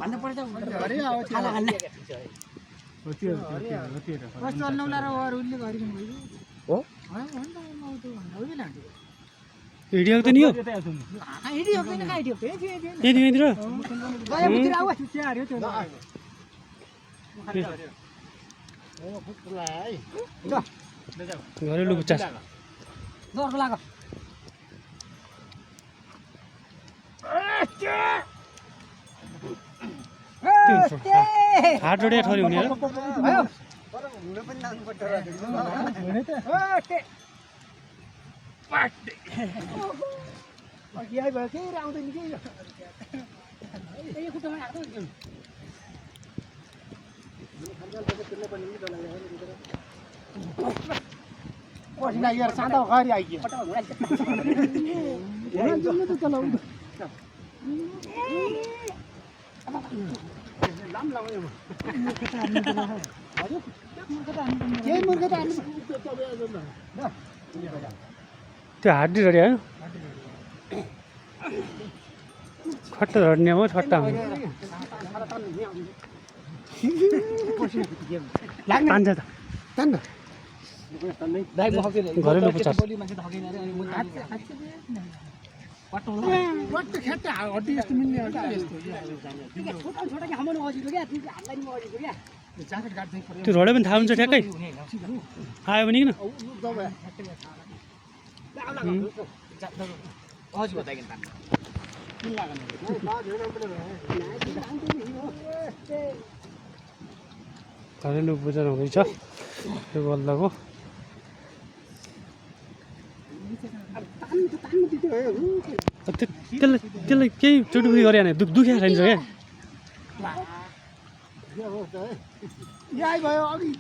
भन्नु पर्छ घरै आउ खाना हाल्ने कस्तो नौला र अरूले गरिदिनु भयो हो होइन हो नि त म त भन्दा हिडियो त नि हो हिडियो किन काइडियो यदि यतिर गयो भित्र आऊ के हार्यो त्यो घरेलु उपचार जोरको लाग्यो हात जोडिया ठरी हुने हो भयो हुन पनि लानु पर्छ र हुने त अघि आइ भयो के आउँदैन के यो खुट्टामा हाल्नु पसिना यार सादा घरि आइयो लाम लायो के मुर्गा त त्यो हाड्डी झड्यो होइन खट्टा झड्ने हो खट्टा हुन्छ तान्छ त घरेलु उपचार त्यो झड्यो पनि थाहा हुन्छ ठ्याक्कै आयो भने किन घरेलु उपचार हुँदैछ त्यो बल्लको त्यसलाई केही चोटुफुटी गरे भने दुख्या खाइन्छ क्या भयो अघि